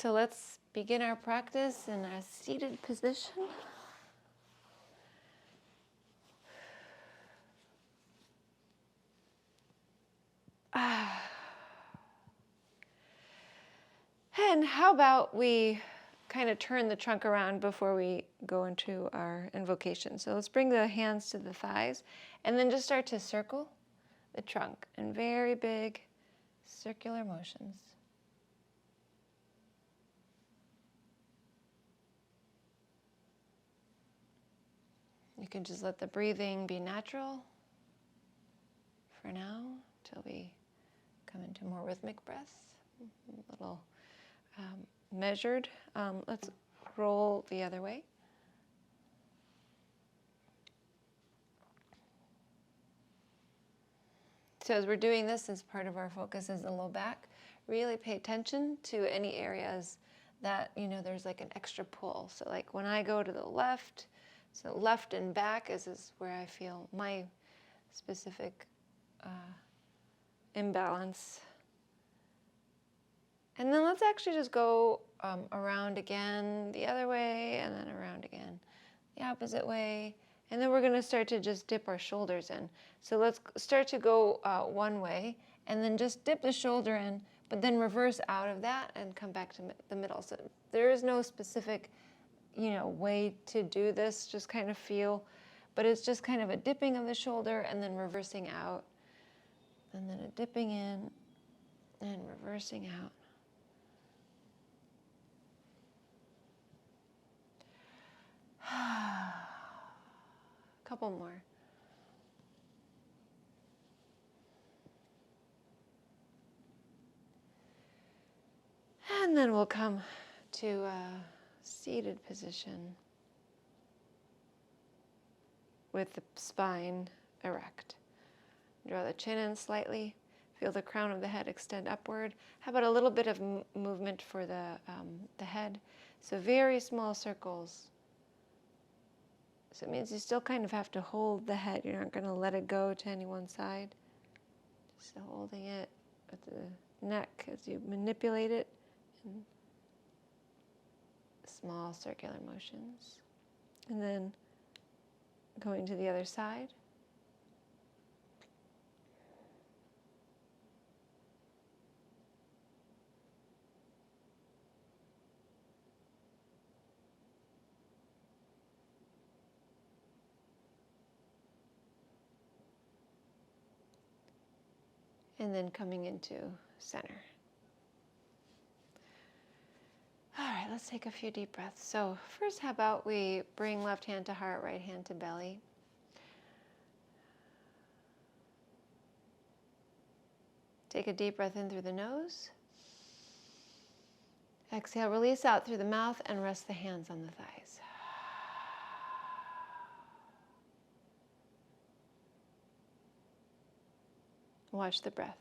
So let's begin our practice in a seated position. And how about we kind of turn the trunk around before we go into our invocation. So let's bring the hands to the thighs and then just start to circle the trunk in very big circular motions. You can just let the breathing be natural for now till we come into more rhythmic breaths, a little measured. Let's roll the other way. So as we're doing this, as part of our focus is the low back, really pay attention to any areas that, there's like an extra pull. So like when I go to the left, so left and back is where I feel my specific imbalance. And then let's actually just go around again the other way, and then around again the opposite way. And then we're going to start to just dip our shoulders in. So let's start to go one way, and then just dip the shoulder in, but then reverse out of that and come back to the middle. So there is no specific, way to do this, just kind of feel. But it's just kind of a dipping of the shoulder and then reversing out. And then a dipping in and reversing out. Couple more. And then we'll come to a seated position with the spine erect. Draw the chin in slightly. Feel the crown of the head extend upward. How about a little bit of movement for the head? So very small circles. So it means you still kind of have to hold the head. You're not going to let it go to any one side. Just holding it at the neck as you manipulate it in small circular motions. And then going to the other side. And then coming into center. All right, let's take a few deep breaths. So first, how about we bring left hand to heart, right hand to belly. Take a deep breath in through the nose. Exhale, release out through the mouth and rest the hands on the thighs. Watch the breath.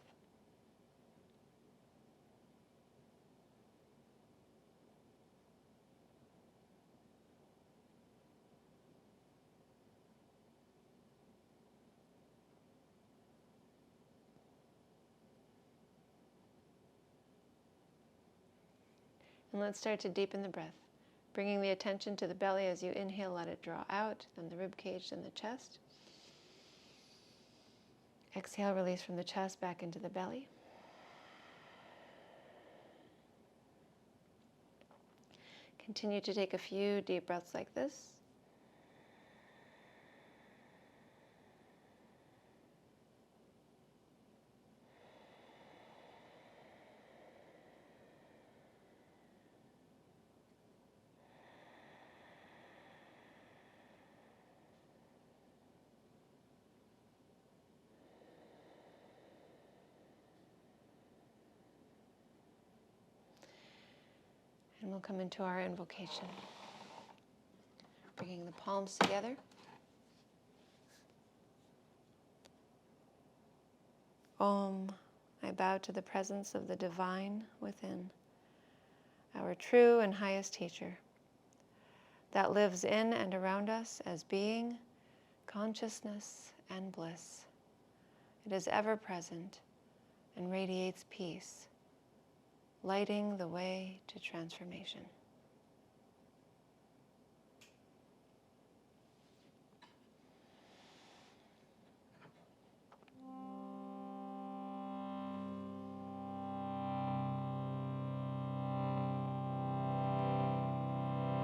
And let's start to deepen the breath, bringing the attention to the belly as you inhale, let it draw out, then the rib cage, then the chest. Exhale, release from the chest back into the belly. Continue to take a few deep breaths like this. And we'll come into our invocation. Bringing the palms together. Om, I bow to the presence of the divine within, our true and highest teacher, that lives in and around us as being, consciousness, and bliss. It is ever present and radiates peace, lighting the way to transformation.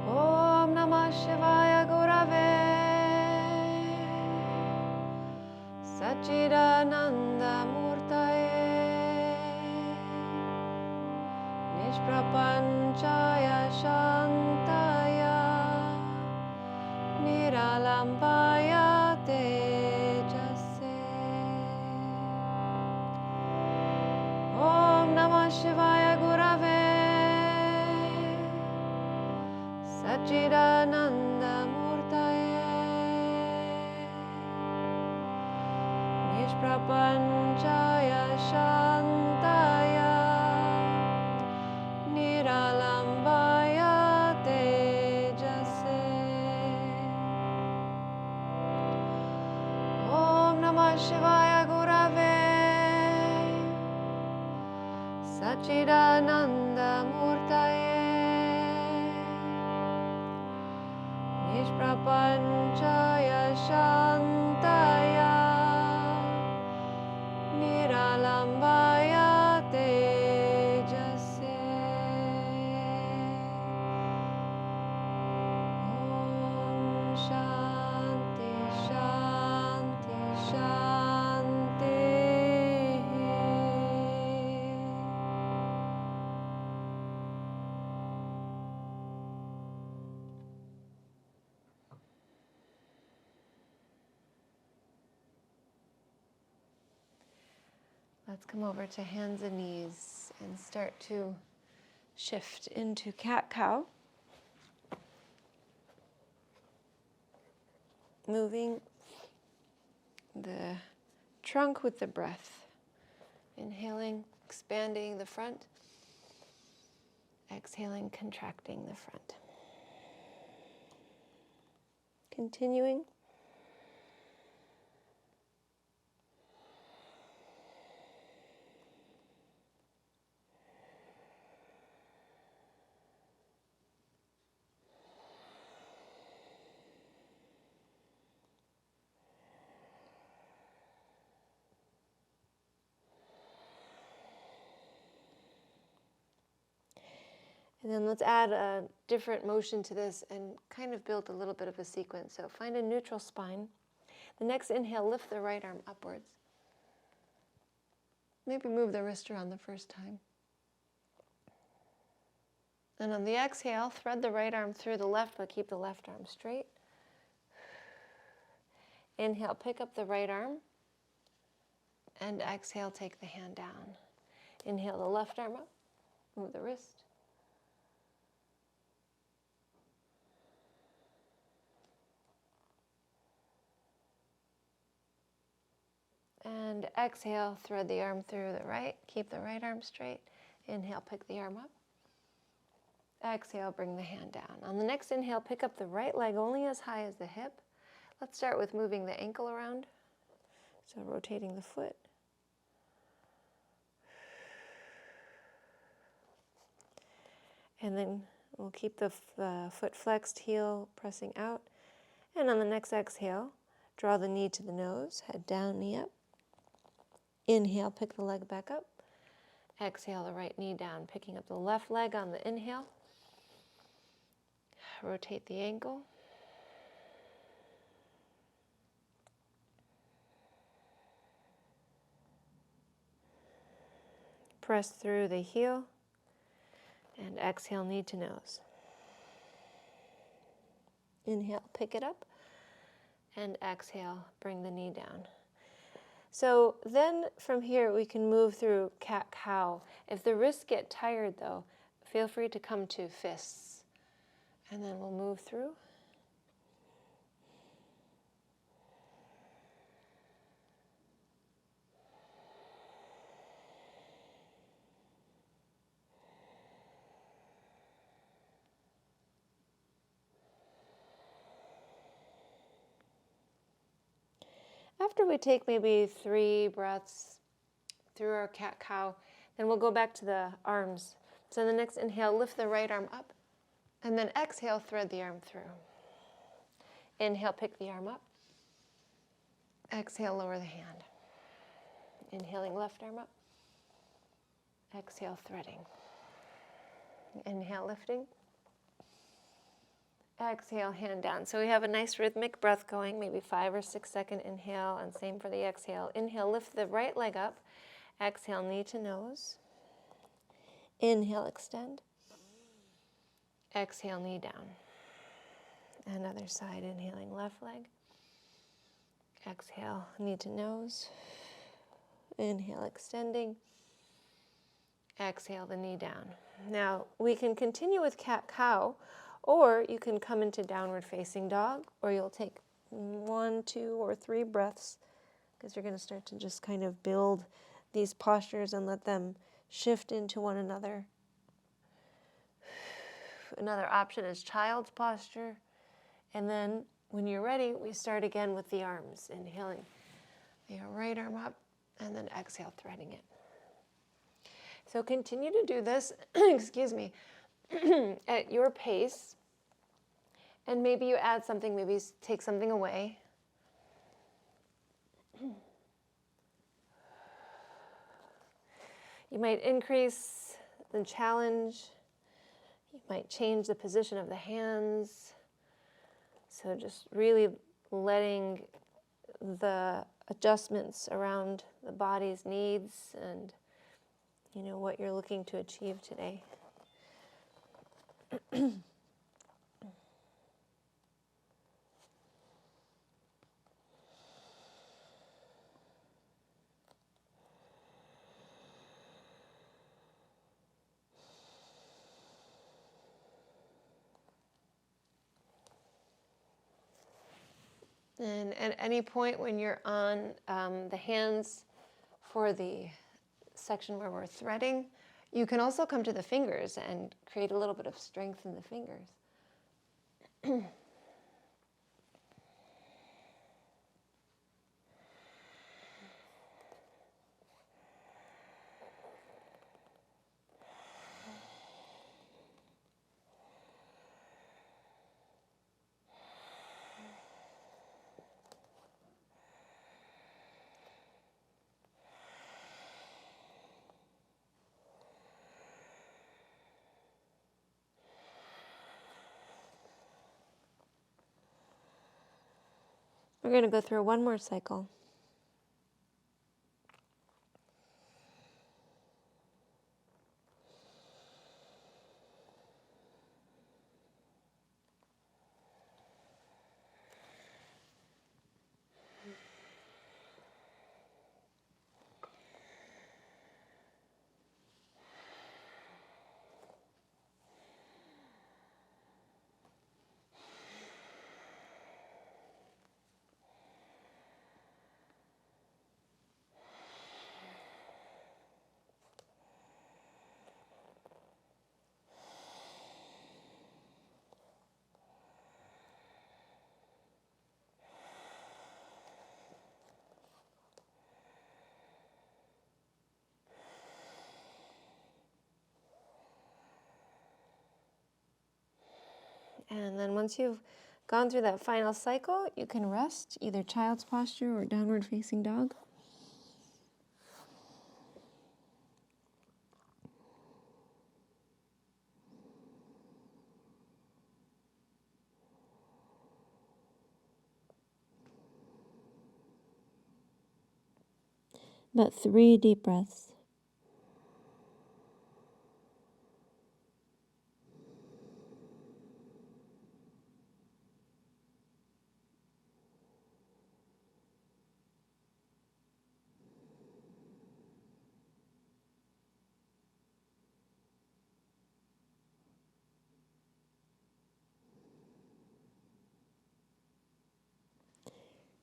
Om Namah Shivaya Gurave Satchidananda Murtaye Nishprapanchaya Shantaya Niralambaya Tejase. Om Namah Shivaya Gurave Satchidananda Murtaye Nishprapanchaya Shantaya Niralambaya Tejase. Om Namah Shivaya Gurave Satchidananda Murtaye Nishprapanchaya Shantaya Niralambaya Tejase. Om Shanti Shanti Shanti. Let's come over to hands and knees and start to shift into cat-cow. Moving the trunk with the breath. Inhaling, expanding the front. Exhaling, contracting the front. Continuing. And then let's add a different motion to this and kind of build a little bit of a sequence. So find a neutral spine. The next inhale, lift the right arm upwards. Maybe move the wrist around the first time. And on the exhale, thread the right arm through the left, but keep the left arm straight. Inhale, pick up the right arm. And exhale, take the hand down. Inhale the left arm up, move the wrist. And exhale, thread the arm through the right, keep the right arm straight. Inhale, pick the arm up. Exhale, bring the hand down. On the next inhale, pick up the right leg only as high as the hip. Let's start with moving the ankle around. So rotating the foot. And then we'll keep the foot flexed, heel pressing out. And on the next exhale, draw the knee to the nose, head down, knee up. Inhale, pick the leg back up. Exhale, the right knee down, picking up the left leg on the inhale. Rotate the ankle. Press through the heel. And exhale, knee to nose. Inhale, pick it up. And exhale, bring the knee down. So then from here we can move through cat-cow. If the wrists get tired though, feel free to come to fists. And then we'll move through. After we take maybe 3 breaths through our cat-cow, then we'll go back to the arms. So the next inhale, lift the right arm up, and then exhale, thread the arm through. Inhale, pick the arm up. Exhale, lower the hand. Inhaling, left arm up. Exhale, threading. Inhale, lifting. Exhale, hand down. So we have a nice rhythmic breath going, maybe 5 or 6 second inhale, and same for the exhale. Inhale, lift the right leg up. Exhale, knee to nose. Inhale, extend. Exhale, knee down. Another side, inhaling left leg. Exhale, knee to nose. Inhale, extending. Exhale, the knee down. Now, we can continue with cat-cow, or you can come into downward facing dog, or you'll take 1, 2, or 3 breaths, because you're going to start to just kind of build these postures and let them shift into one another. Another option is child's posture. And then when you're ready, we start again with the arms. Inhaling the right arm up, and then exhale, threading it. So continue to do this, excuse me, at your pace. And maybe you add something, maybe take something away. You might increase the challenge. You might change the position of the hands. So just really letting the adjustments around the body's needs and, you know, what you're looking to achieve today. And at any point when you're on the hands for the section where we're threading, you can also come to the fingers and create a little bit of strength in the fingers. We're going to go through one more cycle. And then once you've gone through that final cycle, you can rest, either child's posture or downward facing dog. About 3 deep breaths.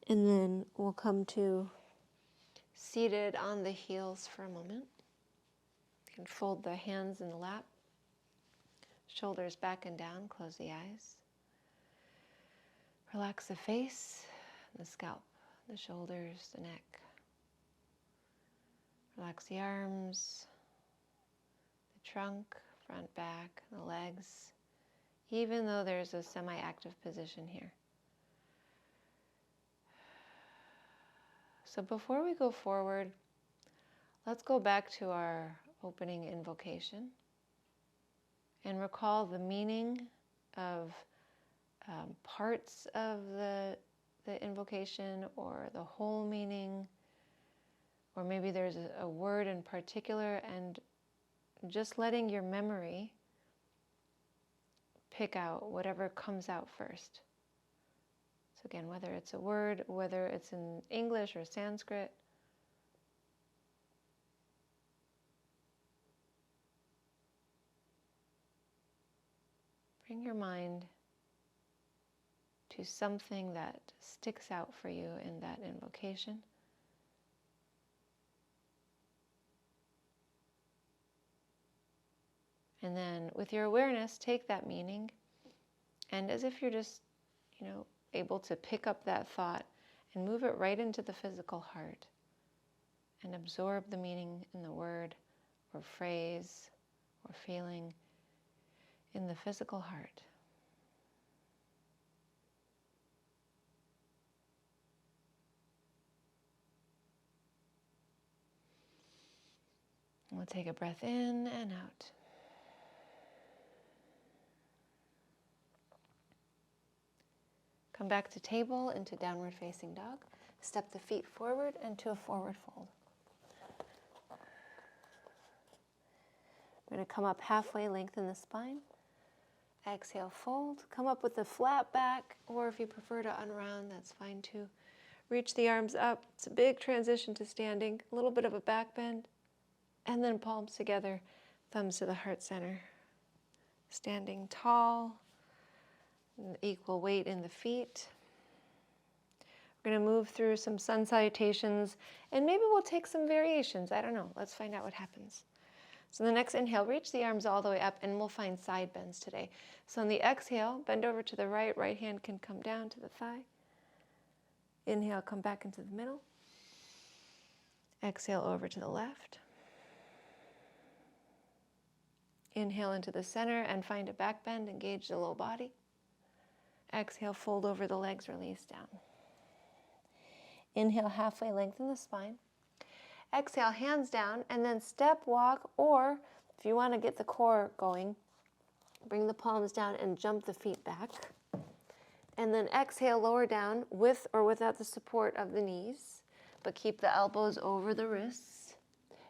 And then we'll come to seated on the heels for a moment. You can fold the hands in the lap, shoulders back and down, close the eyes. Relax the face, the scalp, the shoulders, the neck. Relax the arms, the trunk, front, back, the legs, even though there's a semi-active position here. So before we go forward, let's go back to our opening invocation and recall the meaning of parts of the invocation, or the whole meaning, or maybe there's a word in particular, and just letting your memory pick out whatever comes out first. So again, whether it's a word, whether it's in English or Sanskrit, bring your mind to something that sticks out for you in that invocation. And then with your awareness, take that meaning, and as if you're just, able to pick up that thought and move it right into the physical heart and absorb the meaning in the word or phrase or feeling in the physical heart. We'll take a breath in and out. Come back to table into downward facing dog. Step the feet forward into a forward fold. We're going to come up halfway, lengthen the spine. Exhale, fold. Come up with a flat back, or if you prefer to unround, that's fine too. Reach the arms up. It's a big transition to standing. A little bit of a back bend. And then palms together, thumbs to the heart center. Standing tall, equal weight in the feet. We're going to move through some sun salutations, and maybe we'll take some variations. I don't know. Let's find out what happens. So the next inhale, reach the arms all the way up, and we'll find side bends today. So on the exhale, bend over to the right. Right hand can come down to the thigh. Inhale, come back into the middle. Exhale over to the left. Inhale into the center and find a back bend, engage the low body. Exhale, fold over the legs, release down. Inhale, halfway, lengthen the spine. Exhale, hands down, and then step, walk, or if you want to get the core going, bring the palms down and jump the feet back. And then exhale, lower down with or without the support of the knees, but keep the elbows over the wrists.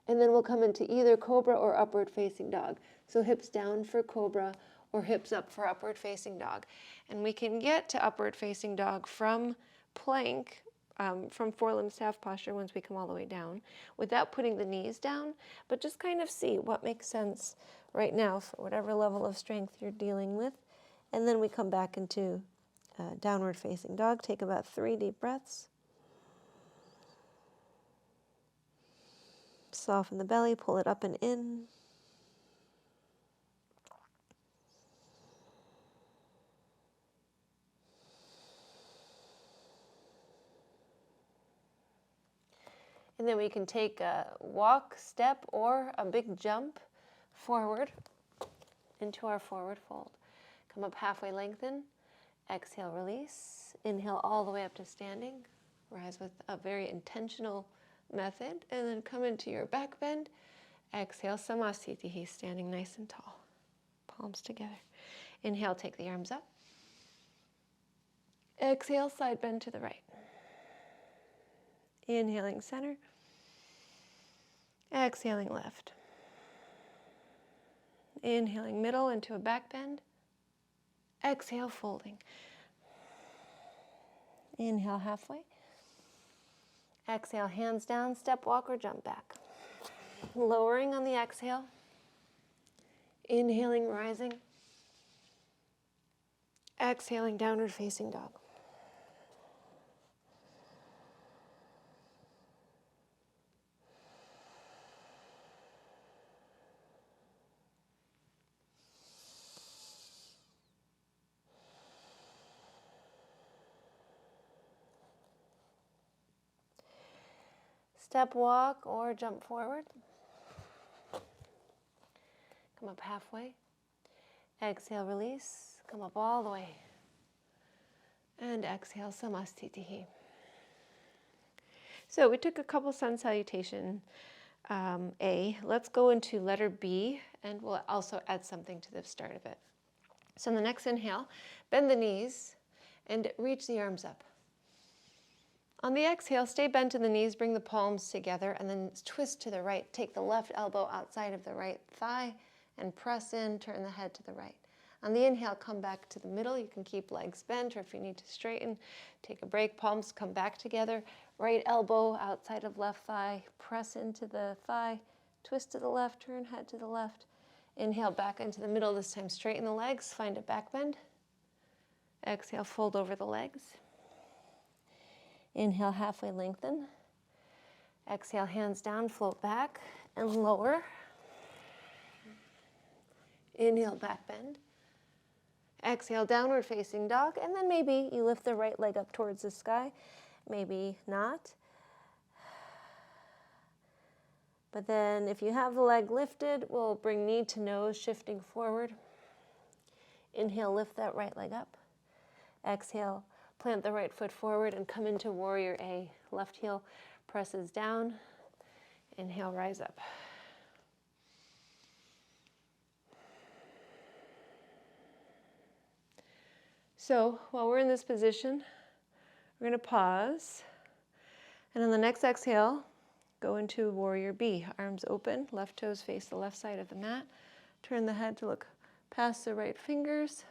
And then we'll come into either cobra or upward facing dog. So hips down for cobra or hips up for upward facing dog. And we can get to upward facing dog from plank, from forelimb staff posture once we come all the way down, without putting the knees down, but just kind of see what makes sense right now for whatever level of strength you're dealing with. And then we come back into downward facing dog. Take about 3 deep breaths. Soften the belly, pull it up and in. And then we can take a walk, step, or a big jump forward into our forward fold. Come up halfway, lengthen. Exhale, release. Inhale all the way up to standing. Rise with a very intentional method. And then come into your back bend. Exhale, samasthiti, standing nice and tall. Palms together. Inhale, take the arms up. Exhale, side bend to the right. Inhaling center. Exhaling left. Inhaling middle into a back bend. Exhale, folding. Inhale halfway. Exhale, hands down, step, walk, or jump back. Lowering on the exhale. Inhaling, rising. Exhaling, downward facing dog. Step, walk, or jump forward. come up halfway. Exhale, release, come up all the way. And exhale, samastitihi. So we took a couple sun salutation A. Let's go into letter B, and we'll also add something to the start of it. So on the next inhale, bend the knees and reach the arms up. On the exhale, stay bent in the knees, bring the palms together, and then twist to the right. Take the left elbow outside of the right thigh and press in, turn the head to the right. On the inhale, come back to the middle. You can keep legs bent, or if you need to straighten, take a break. Palms come back together. Right elbow outside of left thigh. Press into the thigh. Twist to the left, turn head to the left. Inhale back into the middle. This time straighten the legs. Find a back bend. Exhale, fold over the legs. Inhale, halfway lengthen. Exhale, hands down, float back and lower. Inhale, back bend. Exhale, downward facing dog, and then maybe you lift the right leg up towards the sky, maybe not. But then if you have the leg lifted, we'll bring knee to nose, shifting forward. Inhale, lift that right leg up. Exhale, plant the right foot forward and come into warrior A. Left heel presses down. Inhale, rise up. So while we're in this position, we're going to pause. And on the next exhale, go into warrior B. Arms open, left toes face the left side of the mat. Turn the head to look past the right fingers.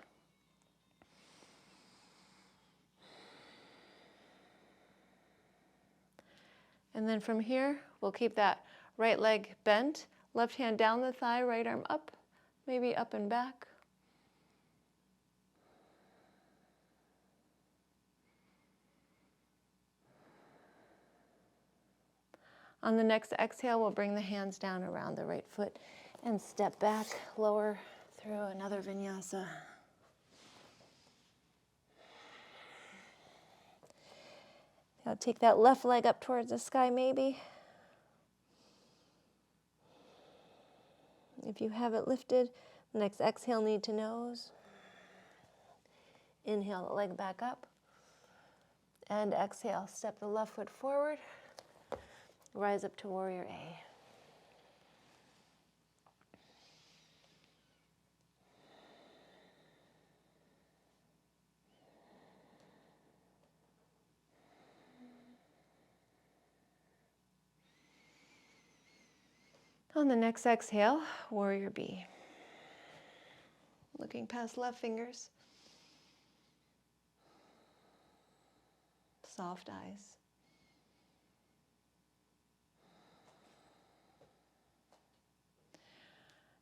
And then from here, we'll keep that right leg bent, left hand down the thigh, right arm up, maybe up and back. On the next exhale, we'll bring the hands down around the right foot and step back, lower through another vinyasa. Now take that left leg up towards the sky maybe. If you have it lifted, next exhale, knee to nose. Inhale the leg back up. And exhale, step the left foot forward. Rise up to warrior A. On the next exhale, warrior B. Looking past left fingers. Soft eyes.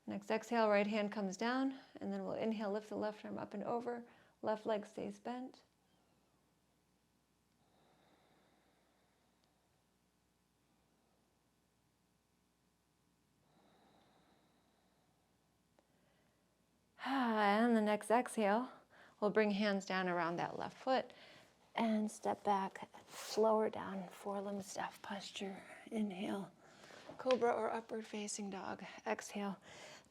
Next exhale, right hand comes down, and then we'll inhale, lift the left arm up and over. Left leg stays bent. And the next exhale, we'll bring hands down around that left foot and step back, lower down, forelimb staff posture. Inhale, cobra or upward facing dog. Exhale,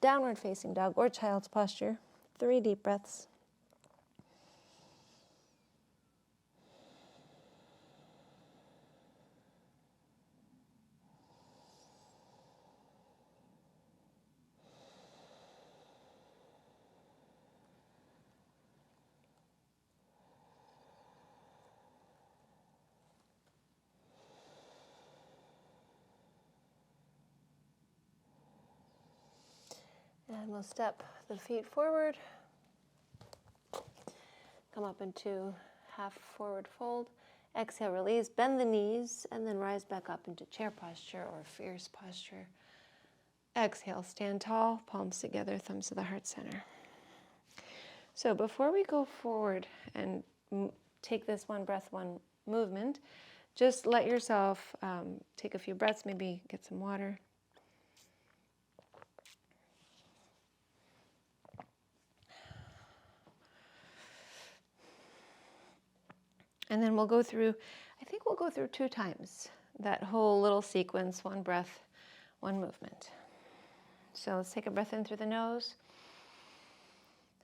downward facing dog or child's posture. 3 deep breaths. And we'll step the feet forward. Come up into half forward fold. Exhale, release, bend the knees, and then rise back up into chair posture or fierce posture. Exhale, stand tall, palms together, thumbs to the heart center. So before we go forward and take this one breath, one movement, just let yourself take a few breaths, maybe get some water. And then we'll go through, I think we'll go through 2 times that whole little sequence, one breath, one movement. So let's take a breath in through the nose.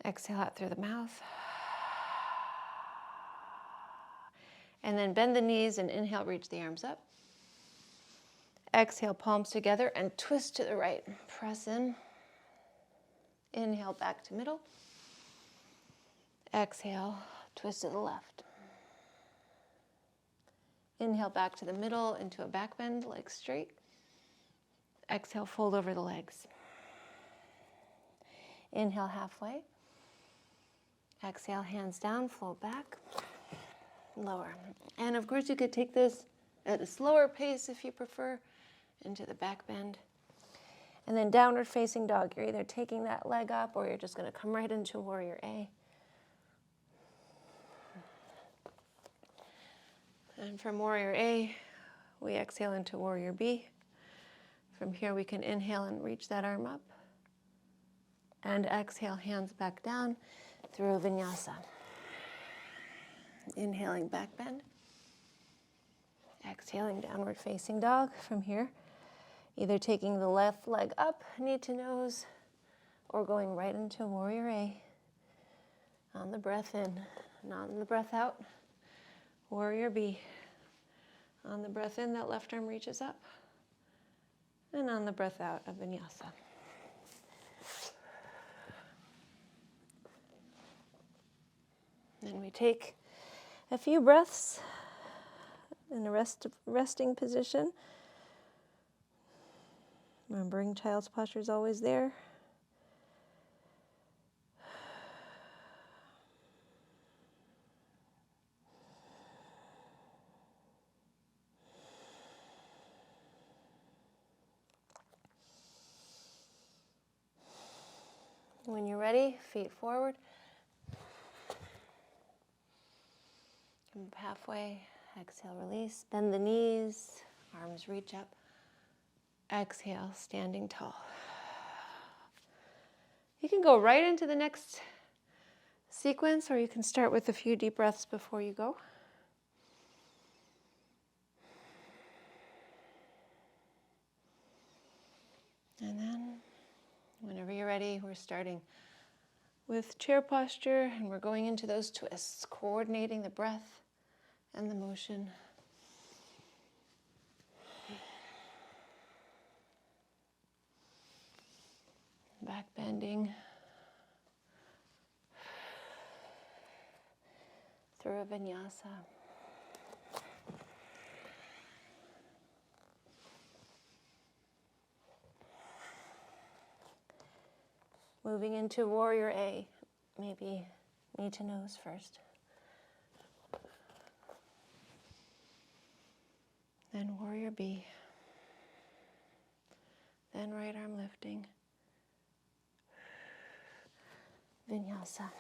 Exhale out through the mouth. And then bend the knees and inhale, reach the arms up. Exhale, palms together and twist to the right. Press in. Inhale, back to middle. Exhale, twist to the left. Inhale, back to the middle into a back bend, legs straight. Exhale, fold over the legs. Inhale, halfway. Exhale, hands down, float back. Lower. And of course you could take this at a slower pace if you prefer, into the back bend. And then downward facing dog. You're either taking that leg up or you're just going to come right into warrior A. And from warrior A, we exhale into warrior B. From here we can inhale and reach that arm up. And exhale, hands back down through vinyasa. Inhaling, back bend. Exhaling, downward facing dog. From here, either taking the left leg up, knee to nose, or going right into warrior A. On the breath in, and on the breath out, warrior B. On the breath in, that left arm reaches up. And on the breath out, a vinyasa. Then we take a few breaths in a resting position. Remembering child's posture is always there. When you're ready, feet forward. Come up halfway. Exhale, release. Bend the knees. Arms reach up. Exhale, standing tall. You can go right into the next sequence, or you can start with a few deep breaths before you go. And then, whenever you're ready, we're starting with chair posture, and we're going into those twists, coordinating the breath and the motion. Back bending through a vinyasa. Moving into warrior A, maybe knee to nose first. Then warrior B. Then right arm lifting. Vinyasa.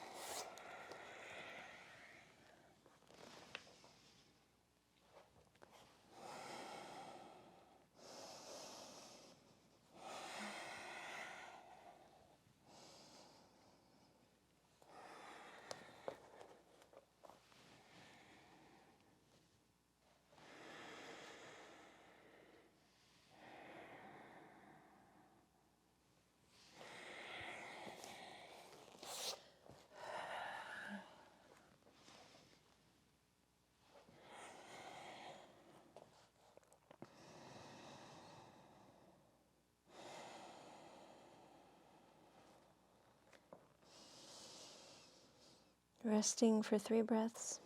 Resting for 3 breaths.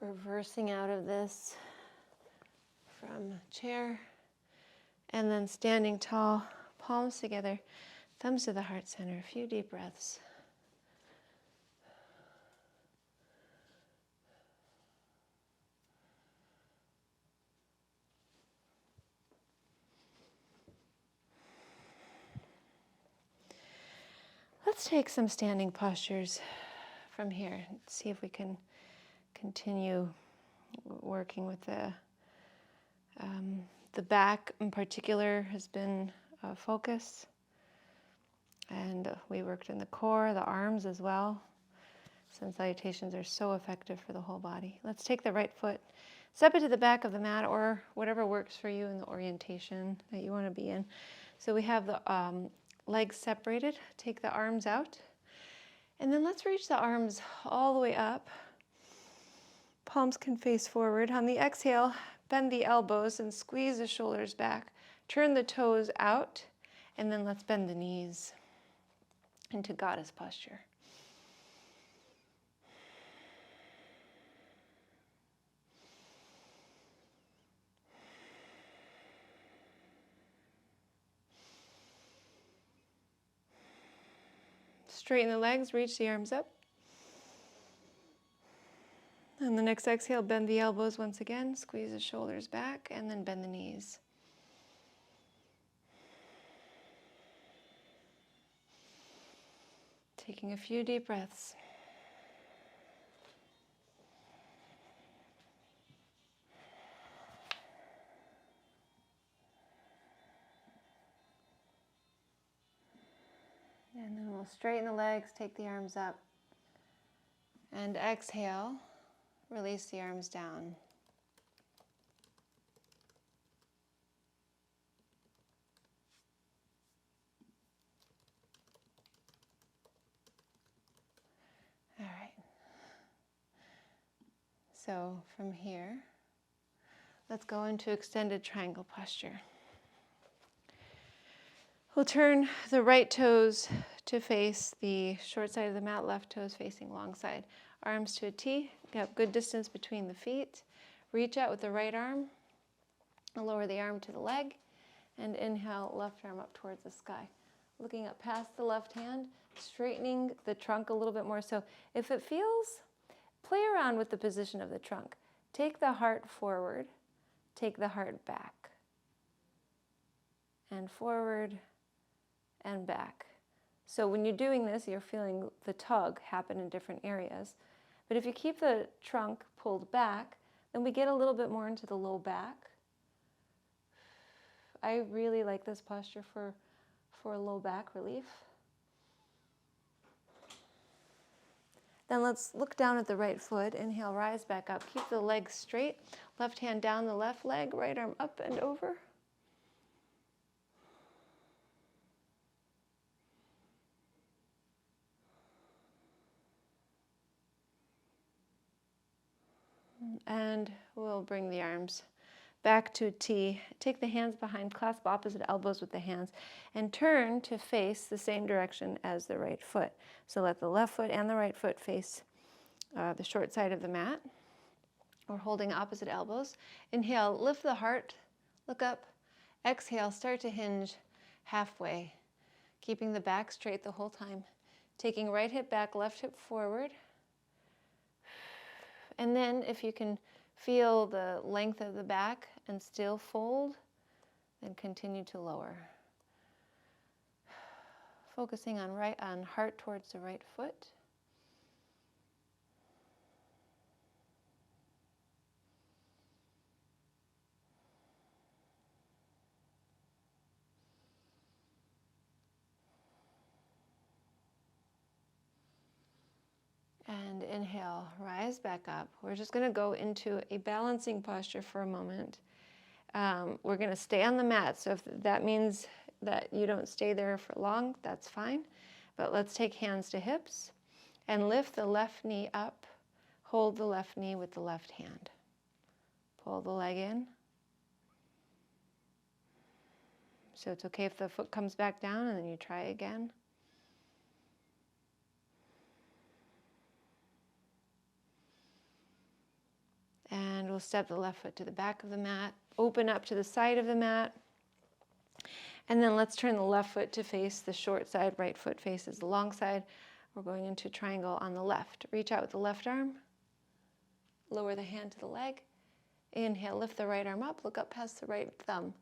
Reversing out of this from chair, and then standing tall, palms together, thumbs to the heart center. A few deep breaths. Let's take some standing postures from here. See if we can continue working with the back in particular has been a focus, and we worked in the core, the arms as well. Sun salutations are so effective for the whole body. Let's take the right foot, step it to the back of the mat or whatever works for you in the orientation that you want to be in. So we have the legs separated. Take the arms out. And then let's reach the arms all the way up. Palms can face forward. On the exhale, bend the elbows and squeeze the shoulders back. Turn the toes out. And then let's bend the knees into goddess posture. Straighten the legs, reach the arms up. On the next exhale, bend the elbows once again, squeeze the shoulders back, and then bend the knees. Taking a few deep breaths. And then we'll straighten the legs, take the arms up, and exhale, release the arms down. All right. So from here, let's go into extended triangle posture. We'll turn the right toes to face the short side of the mat, left toes facing long side. Arms to a T, have good distance between the feet. Reach out with the right arm, and lower the arm to the leg, and inhale, left arm up towards the sky. Looking up past the left hand, straightening the trunk a little bit more. So if it feels, play around with the position of the trunk. Take the heart forward, take the heart back, and forward, and back. So when you're doing this, you're feeling the tug happen in different areas. But if you keep the trunk pulled back, then we get a little bit more into the low back. I really like this posture for low back relief. Then let's look down at the right foot. Inhale, rise back up. Keep the legs straight. Left hand down the left leg, right arm up and over. And we'll bring the arms back to a T. Take the hands behind, clasp opposite elbows with the hands, and turn to face the same direction as the right foot. So let the left foot and the right foot face the short side of the mat. We're holding opposite elbows. Inhale, lift the heart, look up. Exhale, start to hinge halfway, keeping the back straight the whole time. Taking right hip back, left hip forward. And then if you can feel the length of the back and still fold, then continue to lower. Focusing on heart towards the right foot. And inhale, rise back up. We're just going to go into a balancing posture for a moment. We're going to stay on the mat. So if that means that you don't stay there for long, that's fine. But let's take hands to hips and lift the left knee up. Hold the left knee with the left hand. Pull the leg in. So it's okay if the foot comes back down and then you try again. And we'll step the left foot to the back of the mat, open up to the side of the mat, and then let's turn the left foot to face the short side, right foot faces the long side. We're going into triangle on the left. Reach out with the left arm, lower the hand to the leg. Inhale, lift the right arm up, look up past the right thumb,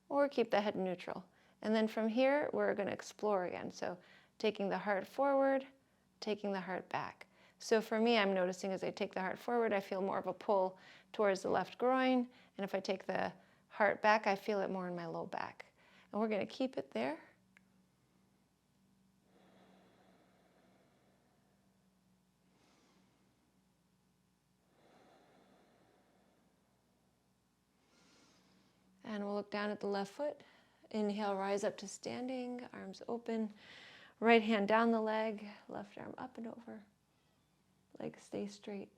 or keep the head neutral. And then from here, we're going to explore again. So taking the heart forward, taking the heart back. So for me, I'm noticing as I take the heart forward, I feel more of a pull towards the left groin. And if I take the heart back, I feel it more in my low back. And we're going to keep it there. And we'll look down at the left foot. Inhale, rise up to standing, arms open. Right hand down the leg, left arm up and over. Legs stay straight.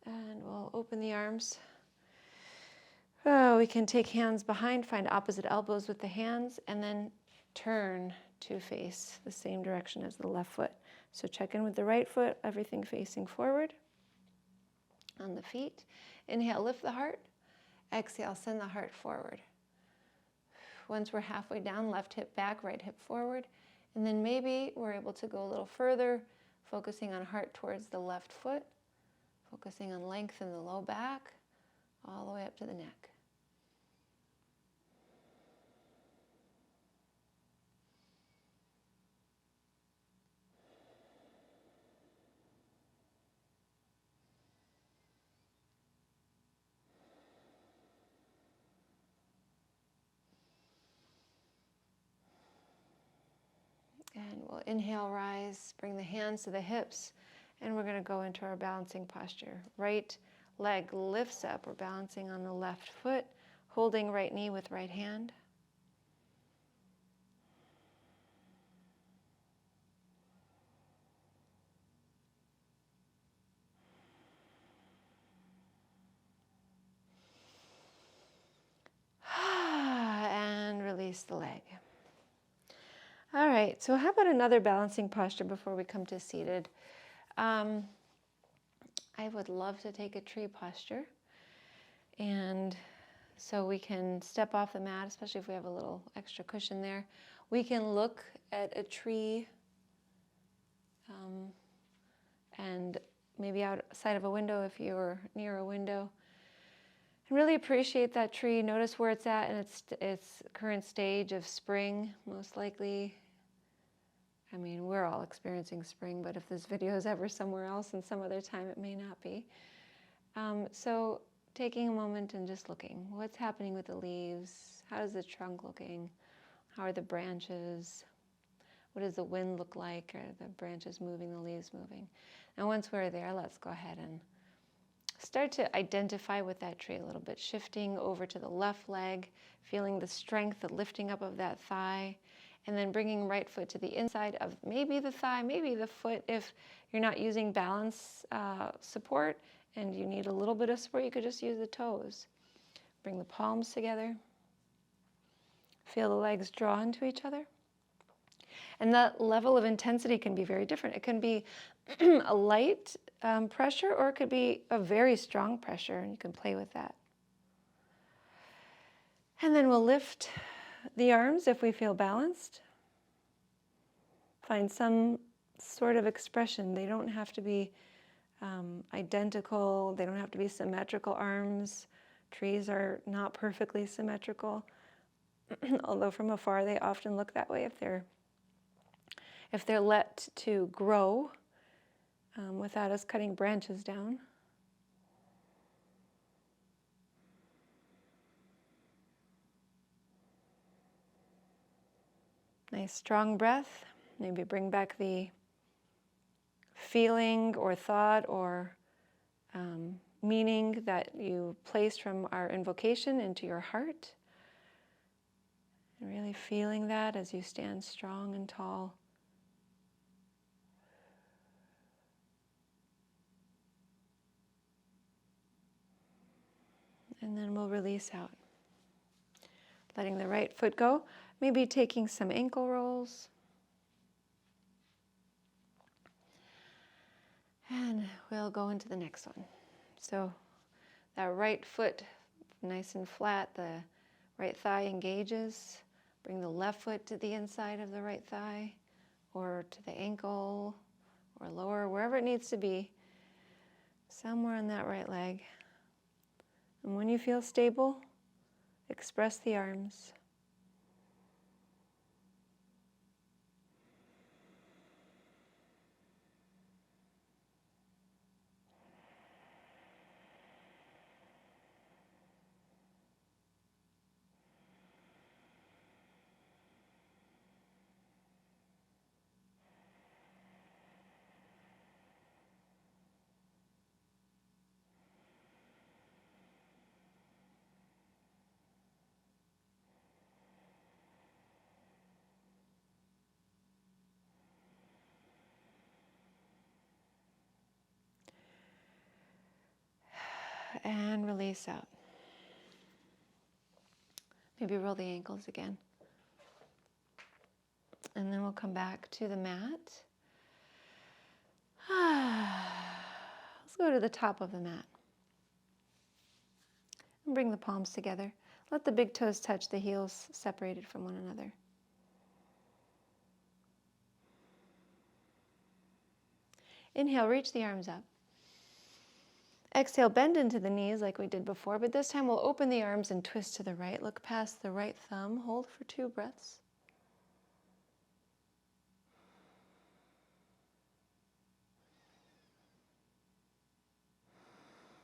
And we'll open the arms. Oh, we can take hands behind, find opposite elbows with the hands, and then turn to face the same direction as the left foot. So check in with the right foot, everything facing forward on the feet. Inhale, lift the heart. Exhale, send the heart forward. Once we're halfway down, left hip back, right hip forward. And then maybe we're able to go a little further, focusing on heart towards the left foot, focusing on length in the low back, all the way up to the neck. And we'll inhale, rise, bring the hands to the hips, and we're going to go into our balancing posture. Right leg lifts up, we're balancing on the left foot, holding right knee with right hand. And release the leg. All right, so how about another balancing posture before we come to seated? I would love to take a tree posture. And so we can step off the mat, especially if we have a little extra cushion there. We can look at a tree and maybe outside of a window if you're near a window. And really appreciate that tree. Notice where it's at in its current stage of spring, most likely. I mean, we're all experiencing spring, but if this video is ever somewhere else and some other time, it may not be. So taking a moment and just looking. What's happening with the leaves? How is the trunk looking? How are the branches? What does the wind look like? Are the branches moving, the leaves moving? And once we're there, let's go ahead and start to identify with that tree a little bit, shifting over to the left leg, feeling the strength, the lifting up of that thigh, and then bringing right foot to the inside of maybe the thigh, maybe the foot. If you're not using balance support and you need a little bit of support, you could just use the toes. Bring the palms together. Feel the legs draw into each other. And that level of intensity can be very different. It can be a light pressure, or it could be a very strong pressure, and you can play with that. And then we'll lift the arms if we feel balanced. Find some sort of expression. They don't have to be identical. They don't have to be symmetrical arms. Trees are not perfectly symmetrical, although from afar they often look that way if they're let to grow without us cutting branches down. Nice strong breath. Maybe bring back the feeling or thought or meaning that you placed from our invocation into your heart. And really feeling that as you stand strong and tall. And then we'll release out. Letting the right foot go. Maybe taking some ankle rolls. And we'll go into the next one. So that right foot nice and flat, the right thigh engages. Bring the left foot to the inside of the right thigh or to the ankle or lower, wherever it needs to be. Somewhere on that right leg. And when you feel stable, express the arms. And release out. Maybe roll the ankles again. And then we'll come back to the mat. Let's go to the top of the mat. And bring the palms together. Let the big toes touch the heels separated from one another. Inhale, reach the arms up. Exhale, bend into the knees like we did before, but this time we'll open the arms and twist to the right. Look past the right thumb. Hold for 2 breaths.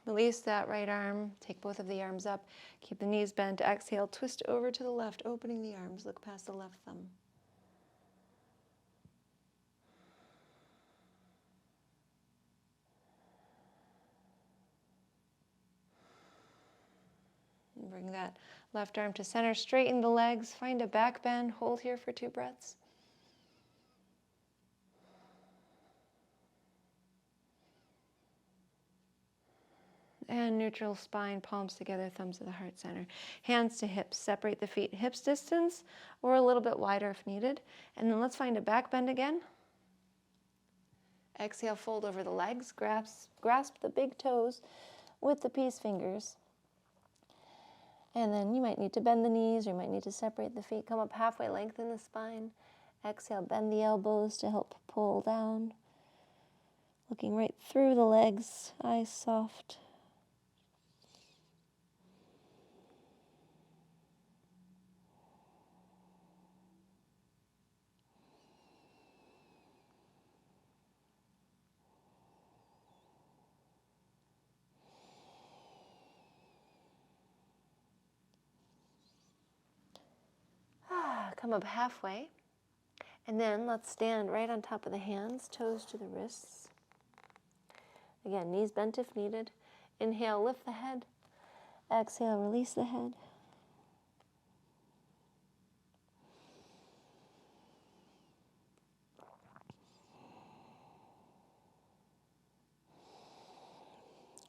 Release that right arm. Take both of the arms up. Keep the knees bent. Exhale, twist over to the left, opening the arms. Look past the left thumb. Bring that left arm to center, straighten the legs, find a back bend, hold here for 2 breaths. And neutral spine, palms together, thumbs to the heart center. Hands to hips, separate the feet hips distance or a little bit wider if needed. And then let's find a back bend again. Exhale, fold over the legs, grasp the big toes with the peace fingers. And then you might need to bend the knees, or you might need to separate the feet. Come up halfway, lengthen the spine. Exhale, bend the elbows to help pull down. Looking right through the legs, eyes soft. Come up halfway, and then let's stand right on top of the hands, toes to the wrists. Again, knees bent if needed. Inhale, lift the head. Exhale, release the head.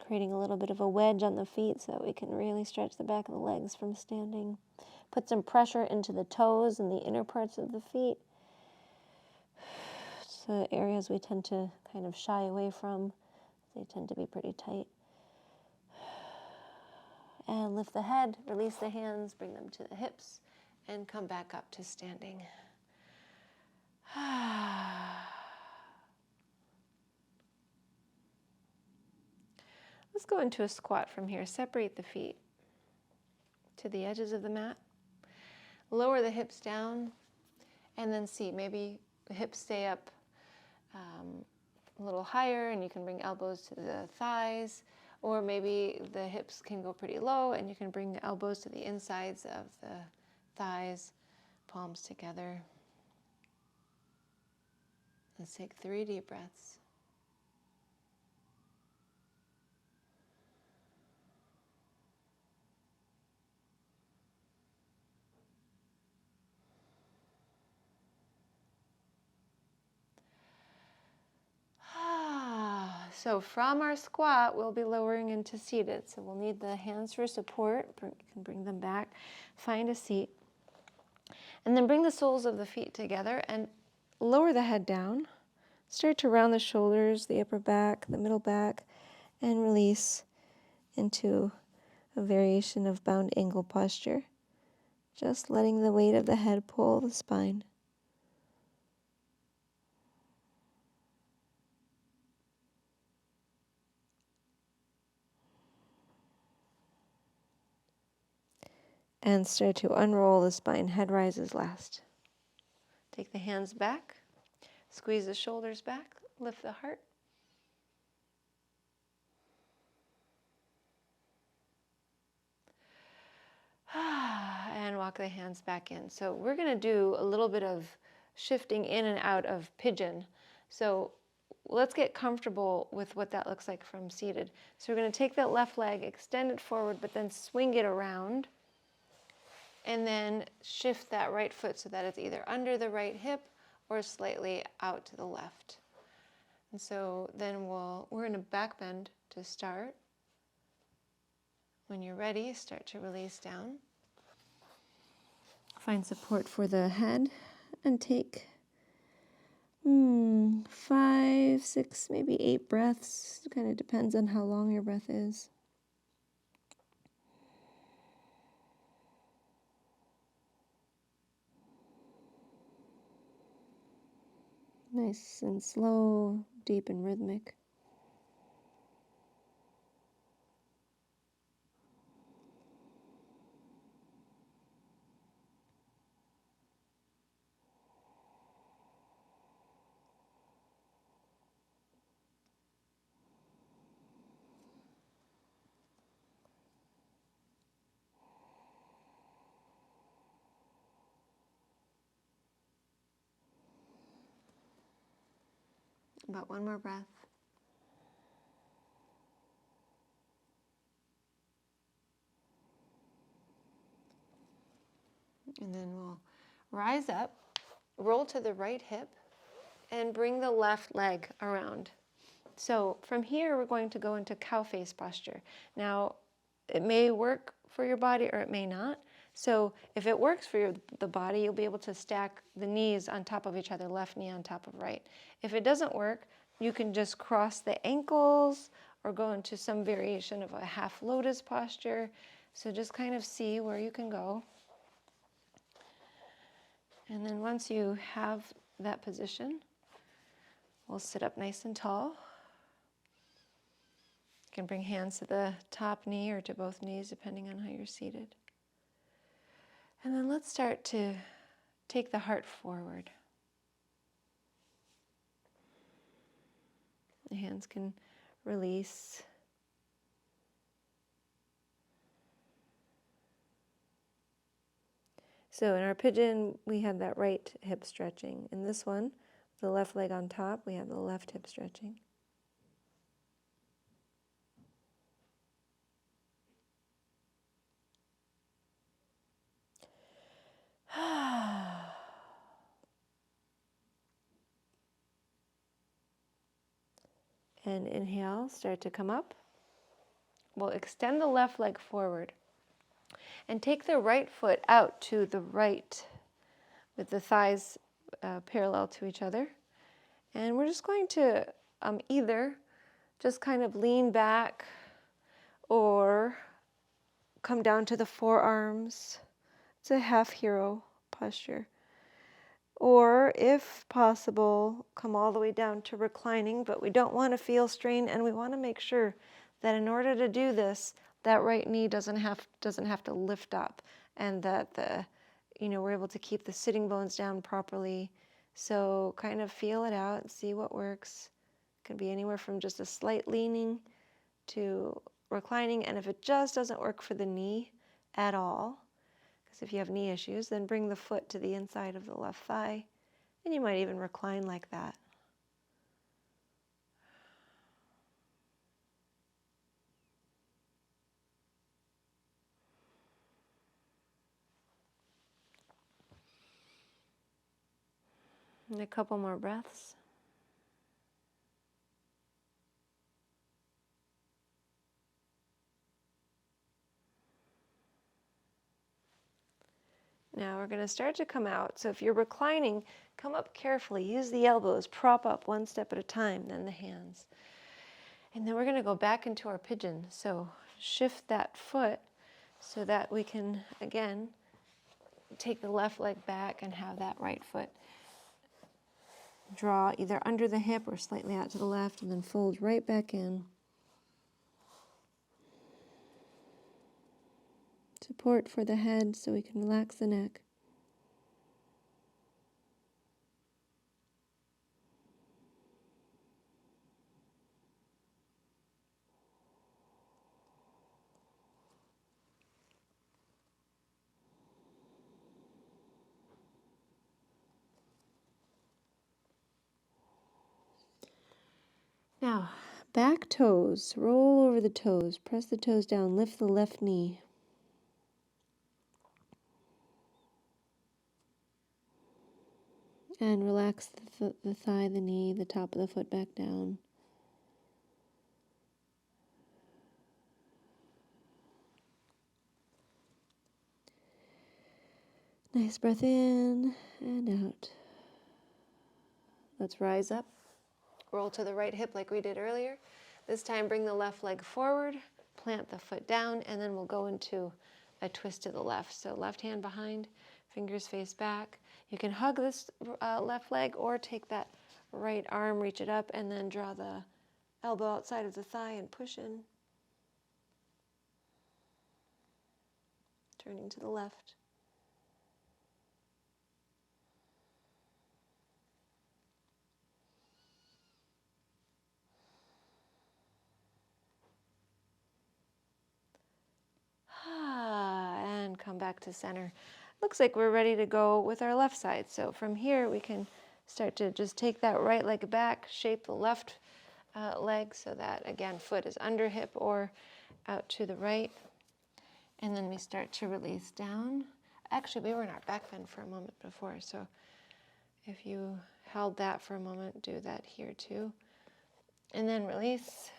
Creating a little bit of a wedge on the feet so that we can really stretch the back of the legs from standing. Put some pressure into the toes and the inner parts of the feet. So areas we tend to kind of shy away from. They tend to be pretty tight. And lift the head, release the hands, bring them to the hips, and come back up to standing. Let's go into a squat from here. Separate the feet to the edges of the mat. Lower the hips down, and then see, maybe the hips stay up a little higher, and you can bring elbows to the thighs, or maybe the hips can go pretty low, and you can bring the elbows to the insides of the thighs, palms together. Let's take 3 deep breaths. So from our squat, we'll be lowering into seated. So we'll need the hands for support. You can bring them back. Find a seat. And then bring the soles of the feet together and lower the head down. Start to round the shoulders, the upper back, the middle back, and release into a variation of bound angle posture. Just letting the weight of the head pull the spine. And start to unroll the spine. Head rises last. Take the hands back. Squeeze the shoulders back. Lift the heart. And walk the hands back in. So we're going to do a little bit of shifting in and out of pigeon. So let's get comfortable with what that looks like from seated. So we're going to take that left leg, extend it forward, but then swing it around. And then shift that right foot so that it's either under the right hip or slightly out to the left. And so then we're in a back bend to start. When you're ready, start to release down. Find support for the head and take 5, 6, maybe 8 breaths. It kind of depends on how long your breath is. Nice and slow, deep and rhythmic. About one more breath. And then we'll rise up, roll to the right hip, and bring the left leg around. So from here, we're going to go into cow face posture. Now, it may work for your body or it may not. So if it works for the body, you'll be able to stack the knees on top of each other, left knee on top of right. If it doesn't work, you can just cross the ankles or go into some variation of a half lotus posture. So just kind of see where you can go. And then once you have that position, we'll sit up nice and tall. You can bring hands to the top knee or to both knees, depending on how you're seated. And then let's start to take the heart forward. The hands can release. So in our pigeon, we had that right hip stretching. In this one, the left leg on top, we have the left hip stretching. And inhale, start to come up. We'll extend the left leg forward and take the right foot out to the right with the thighs parallel to each other. And we're just going to either just kind of lean back or come down to the forearms. It's a half hero posture. Or if possible, come all the way down to reclining, but we don't want to feel strain, and we want to make sure that in order to do this, that right knee doesn't have to lift up, and that we're able to keep the sitting bones down properly. So kind of feel it out and see what works. It can be anywhere from just a slight leaning to reclining, and if it just doesn't work for the knee at all, because if you have knee issues, then bring the foot to the inside of the left thigh, and you might even recline like that. And a couple more breaths. Now we're going to start to come out. So if you're reclining, come up carefully. Use the elbows, prop up one step at a time, then the hands. And then we're going to go back into our pigeon. So shift that foot so that we can, again, take the left leg back and have that right foot draw either under the hip or slightly out to the left, and then fold right back in. Support for the head so we can relax the neck. Now, back toes, roll over the toes, press the toes down, lift the left knee. And relax the thigh, the knee, the top of the foot back down. Nice breath in and out. Let's rise up. Roll to the right hip like we did earlier. This time bring the left leg forward, plant the foot down, and then we'll go into a twist to the left. So left hand behind, fingers face back. You can hug this left leg or take that right arm, reach it up, and then draw the elbow outside of the thigh and push in. Turning to the left. And come back to center. Looks like we're ready to go with our left side. So from here we can start to just take that right leg back, shape the left leg so that, again, foot is under hip or out to the right. And then we start to release down. Actually, we were in our back bend for a moment before, so if you held that for a moment, do that here too. And then release.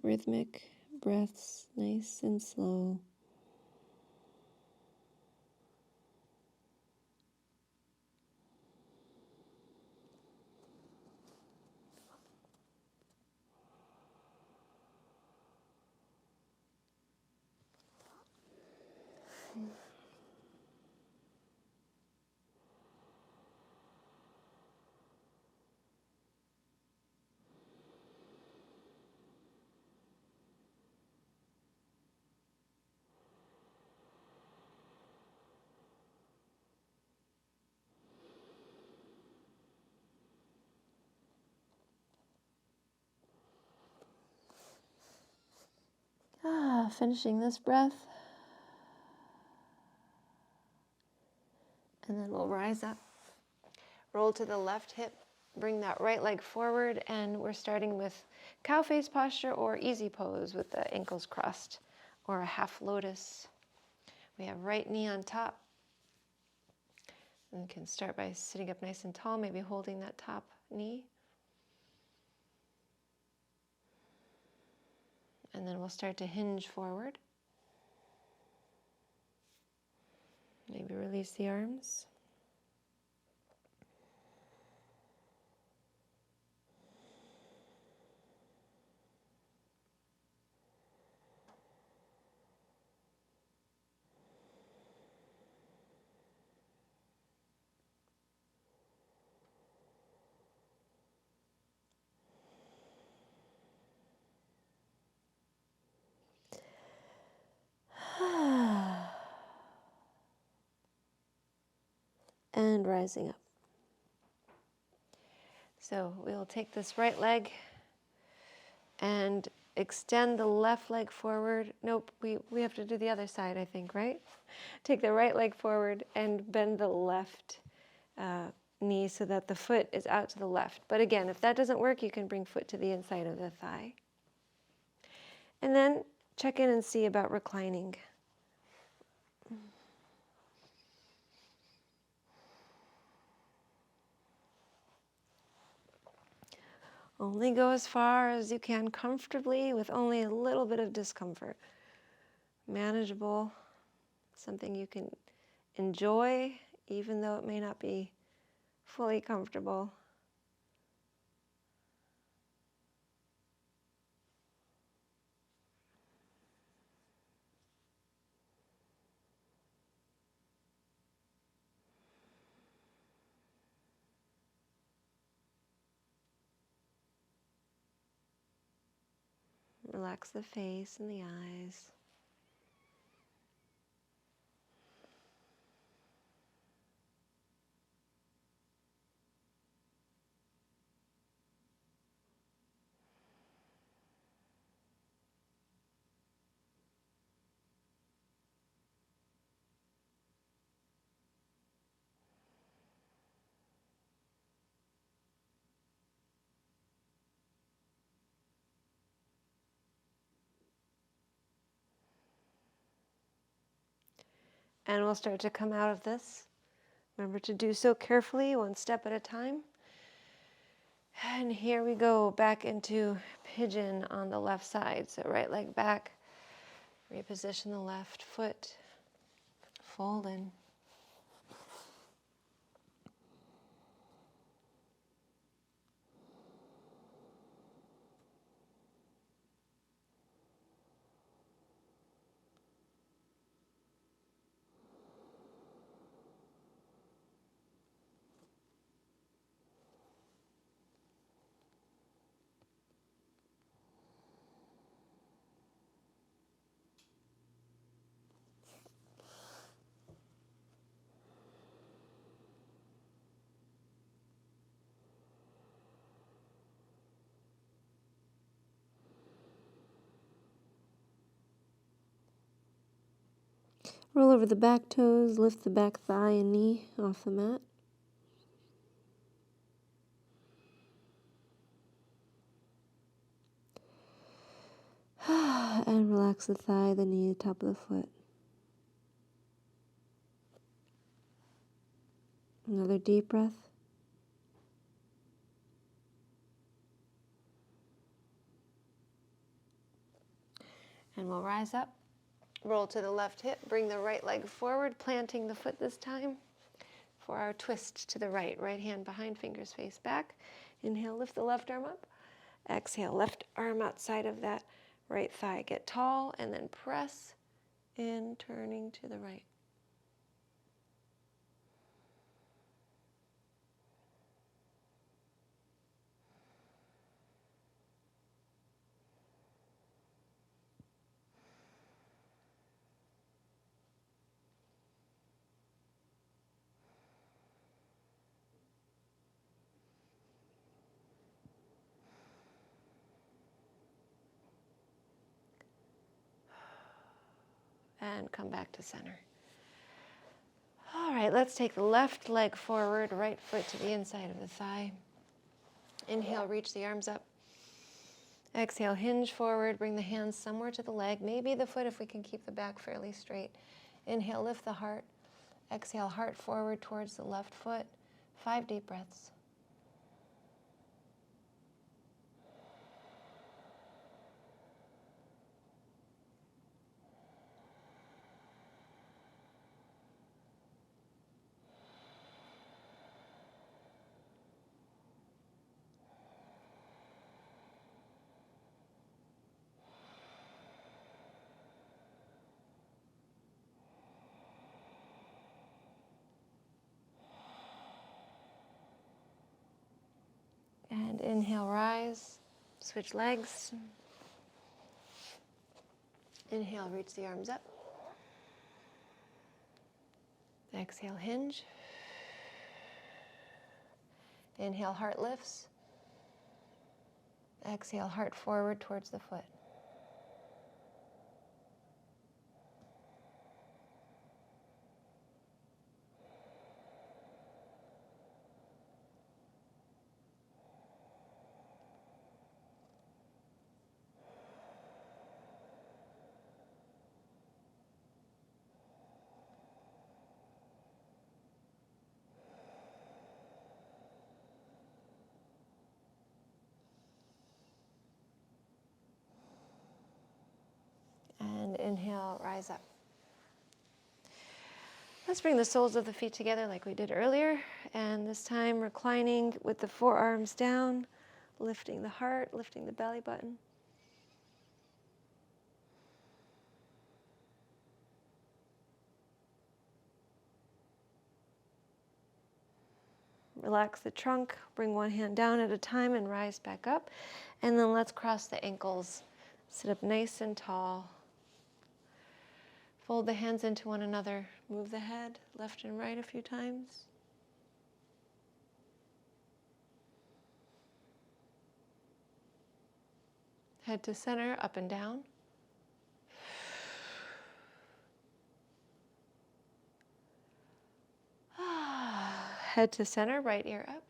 Rhythmic breaths, nice and slow. Finishing this breath. And then we'll rise up. Roll to the left hip. Bring that right leg forward. And we're starting with cow face posture or easy pose with the ankles crossed or a half lotus. We have right knee on top. And we can start by sitting up nice and tall, maybe holding that top knee. And then we'll start to hinge forward. Maybe release the arms. And rising up. So we'll take this right leg and extend the left leg forward. Nope, we have to do the other side, I think, right? Take the right leg forward and bend the left knee so that the foot is out to the left. But again, if that doesn't work, you can bring foot to the inside of the thigh. And then check in and see about reclining. Only go as far as you can comfortably with only a little bit of discomfort. Manageable, something you can enjoy even though it may not be fully comfortable. Relax the face and the eyes. And we'll start to come out of this. Remember to do so carefully, one step at a time. And here we go back into pigeon on the left side. So right leg back, reposition the left foot, fold in. Roll over the back toes, lift the back thigh and knee off the mat. And relax the thigh, the knee, the top of the foot. Another deep breath. And we'll rise up, roll to the left hip, bring the right leg forward, planting the foot this time for our twist to the right. Right hand behind, fingers face back. Inhale, lift the left arm up. Exhale, left arm outside of that right thigh. Get tall and then press in, turning to the right. And come back to center. All right, let's take the left leg forward, right foot to the inside of the thigh. Inhale, reach the arms up. Exhale, hinge forward, bring the hands somewhere to the leg, maybe the foot if we can keep the back fairly straight. Inhale, lift the heart. Exhale, heart forward towards the left foot. 5 deep breaths. And inhale, rise, switch legs. Inhale, reach the arms up. Exhale, hinge. Inhale, heart lifts. Exhale, heart forward towards the foot. And inhale, rise up. Let's bring the soles of the feet together like we did earlier. And this time reclining with the forearms down, lifting the heart, lifting the belly button. Relax the trunk, bring one hand down at a time and rise back up. And then let's cross the ankles. Sit up nice and tall. Fold the hands into one another. Move the head left and right a few times. Head to center, up and down. Head to center, right ear up.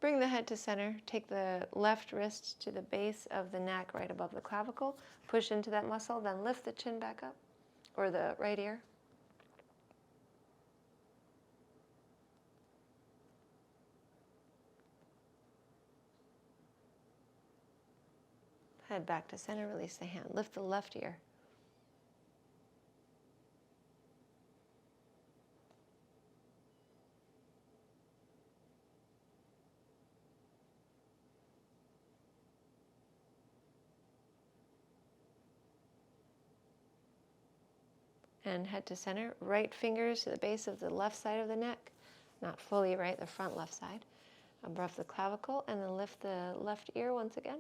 Bring the head to center. Take the left wrist to the base of the neck right above the clavicle. Push into that muscle, then lift the chin back up, or the right ear. Head back to center, release the hand. Lift the left ear. And head to center. Right fingers to the base of the left side of the neck. Not fully right, the front left side. Above the clavicle, and then lift the left ear once again.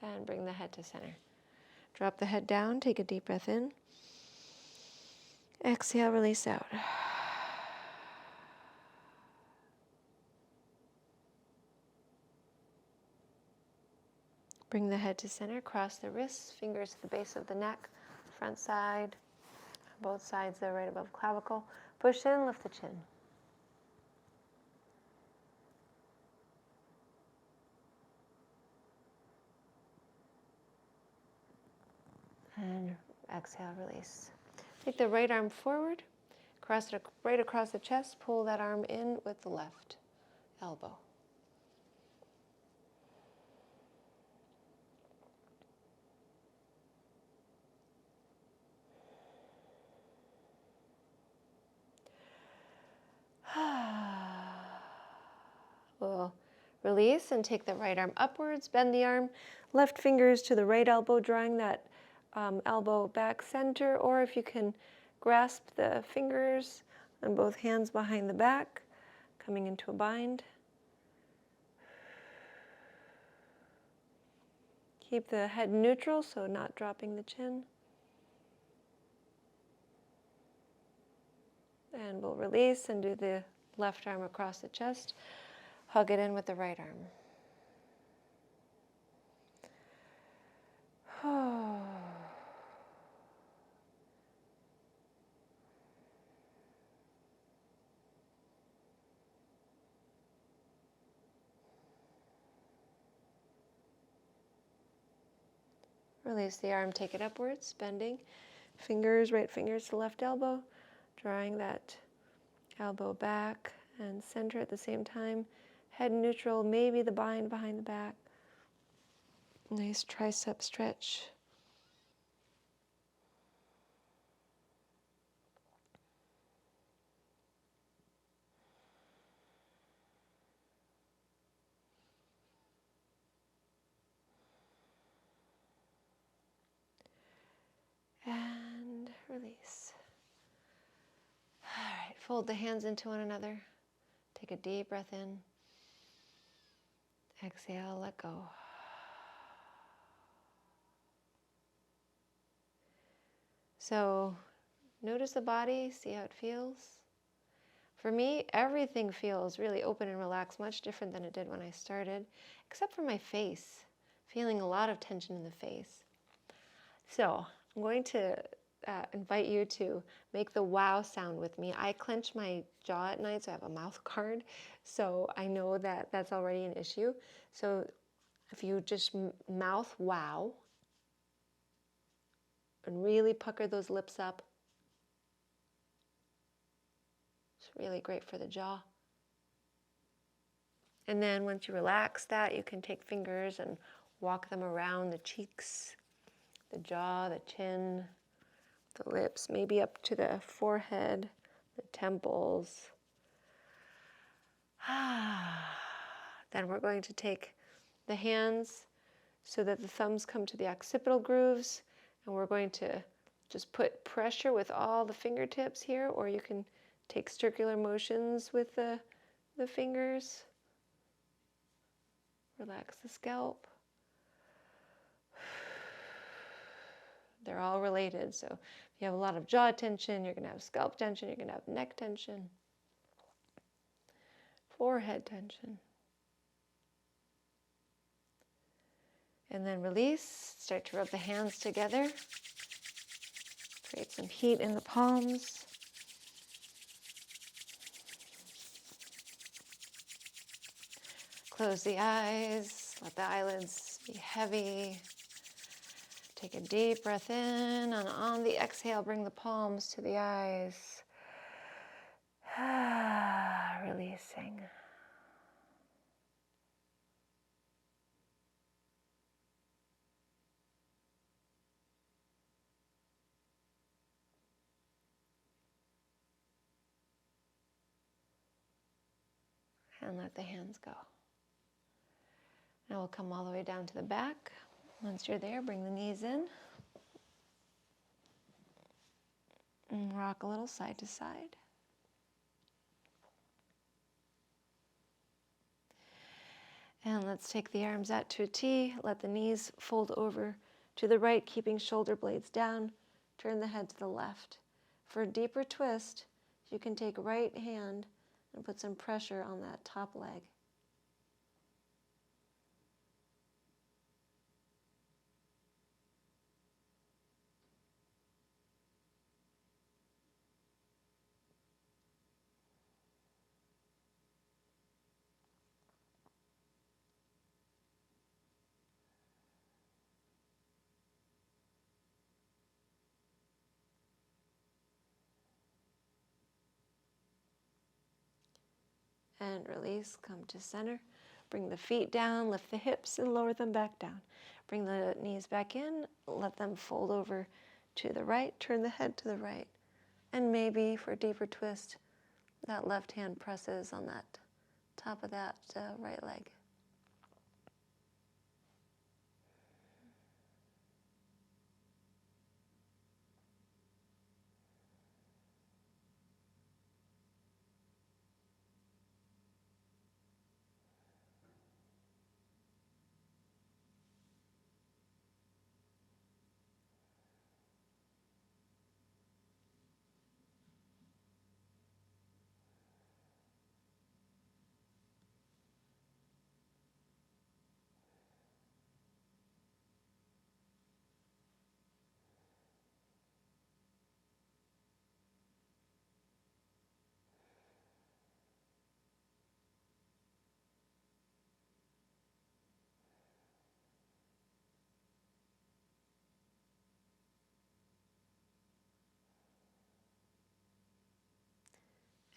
And bring the head to center. Drop the head down, take a deep breath in. Exhale, release out. Bring the head to center, cross the wrists, fingers to the base of the neck, front side, both sides there right above clavicle. Push in, lift the chin. And exhale, release. Take the right arm forward, cross it right across the chest, pull that arm in with the left elbow. We'll release and take the right arm upwards, bend the arm, left fingers to the right elbow, drawing that elbow back center, or if you can grasp the fingers on both hands behind the back, coming into a bind. Keep the head neutral, so not dropping the chin. And we'll release and do the left arm across the chest. Hug it in with the right arm. Release the arm, take it upwards, bending. Fingers, right fingers to left elbow, drawing that elbow back and center at the same time. Head neutral, maybe the bind behind the back. Nice tricep stretch. And release. All right, fold the hands into one another. Take a deep breath in. Exhale, let go. So notice the body, see how it feels. For me, everything feels really open and relaxed, much different than it did when I started, except for my face, feeling a lot of tension in the face. So I'm going to invite you to make the wow sound with me. I clench my jaw at night, so I have a mouth guard. So I know that that's already an issue. So if you just mouth wow and really pucker those lips up, it's really great for the jaw. And then once you relax that, you can take fingers and walk them around the cheeks, the jaw, the chin, the lips, maybe up to the forehead, the temples. Then we're going to take the hands so that the thumbs come to the occipital grooves, and we're going to just put pressure with all the fingertips here, or you can take circular motions with the fingers. Relax the scalp. They're all related, so if you have a lot of jaw tension, you're going to have scalp tension, you're going to have neck tension, forehead tension. And then release, start to rub the hands together. Create some heat in the palms. Close the eyes, let the eyelids Be heavy. Take a deep breath in, and on the exhale, bring the palms to the eyes. Releasing. And let the hands go. Now we'll come all the way down to the back. Once you're there, bring the knees in. And rock a little side to side. And let's take the arms out to a T. Let the knees fold over to the right, keeping shoulder blades down. Turn the head to the left. For a deeper twist, you can take right hand and put some pressure on that top leg. And release, come to center. Bring the feet down, lift the hips and lower them back down. Bring the knees back in, let them fold over to the right, turn the head to the right. And maybe for a deeper twist, that left hand presses on that top of that right leg.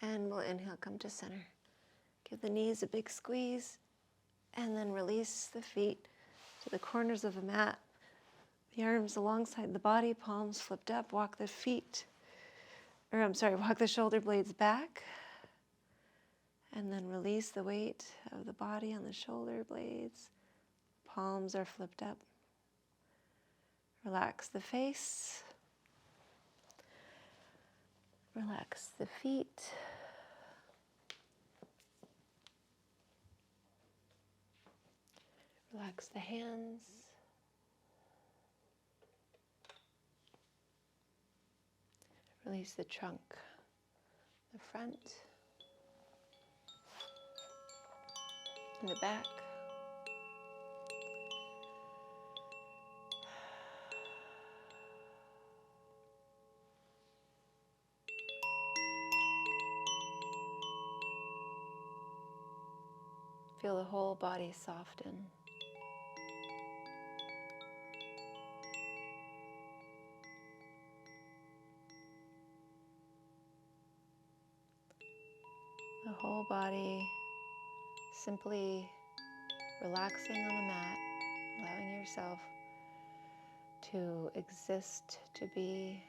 And we'll inhale, come to center. Give the knees a big squeeze, and then release the feet to the corners of the mat. The arms alongside the body, palms flipped up. Walk the walk the shoulder blades back. And then release the weight of the body on the shoulder blades. Palms are flipped up. Relax the face. Relax the feet. Relax the hands. Release the trunk, the front, and the back. Feel the whole body soften. The whole body simply relaxing on the mat, allowing yourself to exist, to be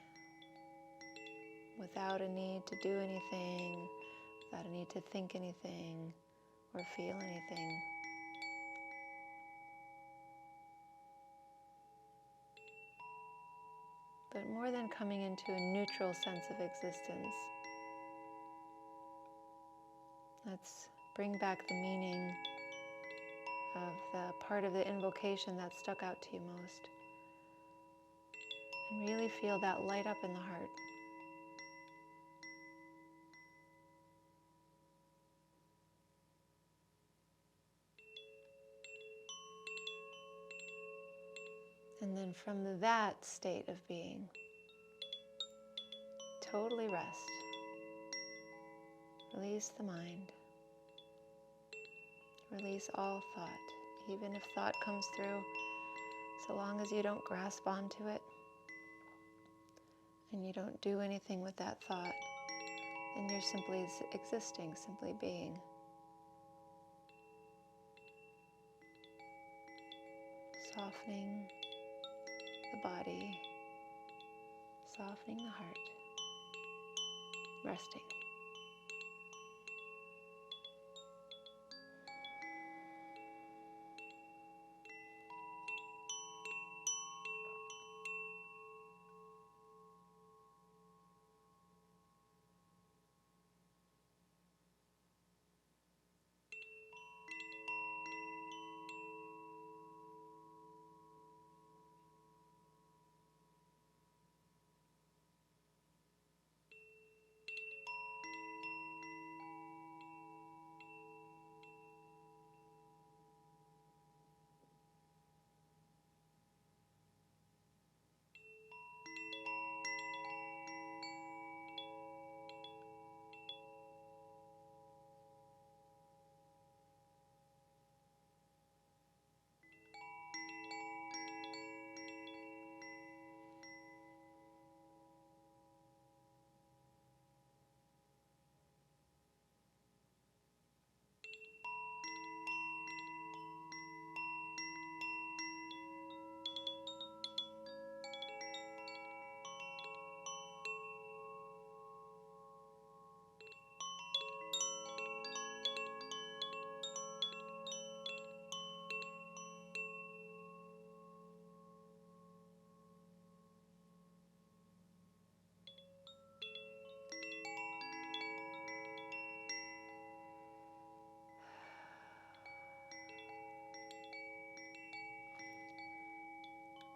without a need to do anything, without a need to think anything or feel anything. But more than coming into a neutral sense of existence, let's bring back the meaning of the part of the invocation that stuck out to you most. And really feel that light up in the heart. And then from that state of being, totally rest. Release the mind. Release all thought, even if thought comes through, so long as you don't grasp onto it and you don't do anything with that thought, then you're simply existing, simply being. Softening the body, softening the heart, resting.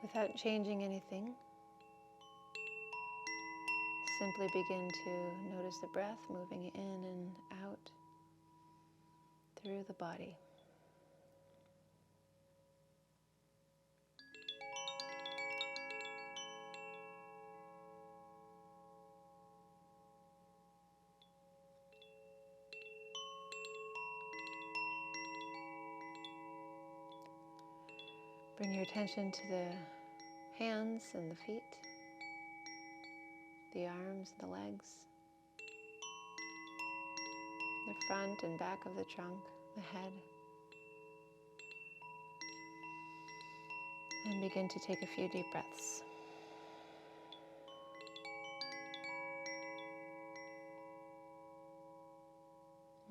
Without changing anything, simply begin to notice the breath moving in and out through the body. Bring your attention to the hands and the feet, the arms, the legs, the front and back of the trunk, the head. And begin to take a few deep breaths.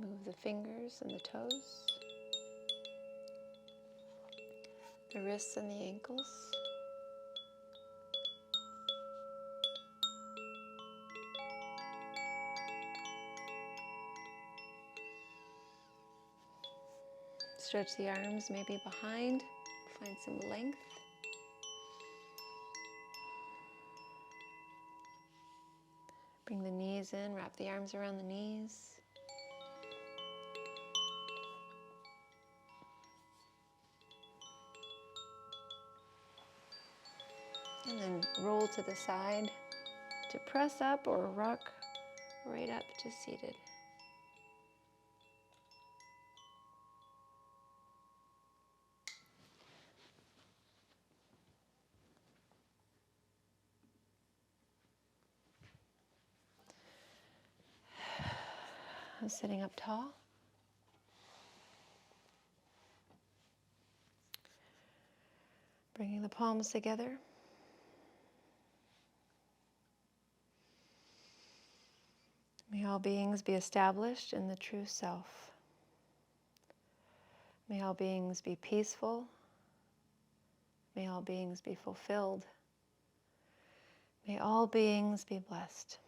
Move the fingers and the toes, the wrists and the ankles. Stretch the arms maybe behind, find some length. Bring the knees in, wrap the arms around the knees. And then roll to the side to press up or rock right up to seated. I'm sitting up tall. Bringing the palms together. May all beings be established in the true self. May all beings be peaceful. May all beings be fulfilled. May all beings be blessed.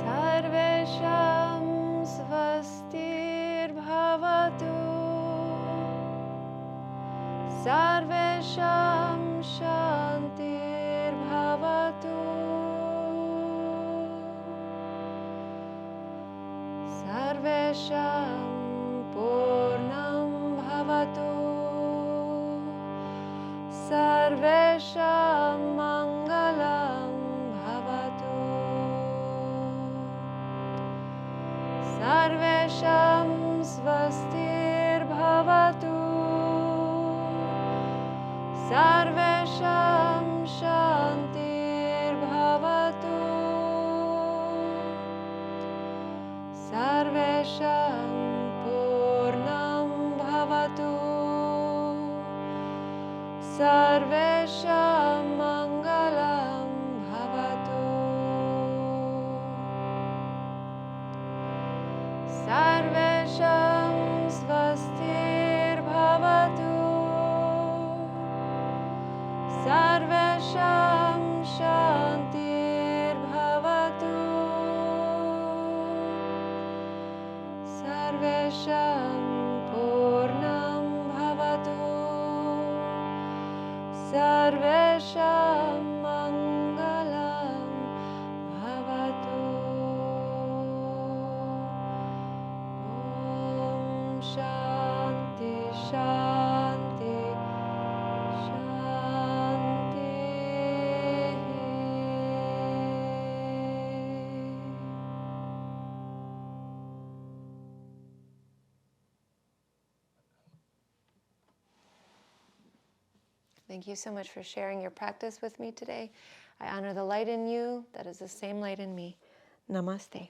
Sarvesham svastir bhavatu. Sarvesham shantir bhavatu. Sarvesham purnam bhavatu. Sarvesham Mangalam Bhavatu. Sarvesham Svastir Bhavatu. Sarvesham Shantir Bhavatu. Sarvesham Purnam Bhavatu. Sarvesham Mangalam Bhavatu. Sarvesham Svastir Bhavatu. Sarvesham Shantir Bhavatu. Sarvesham Purnam Bhavatu. Sarvesham Mangalam Bhavatu. Om Shanti Shanti Shanti. Thank you so much for sharing your practice with me today. I honor the light in you that is the same light in me. Namaste.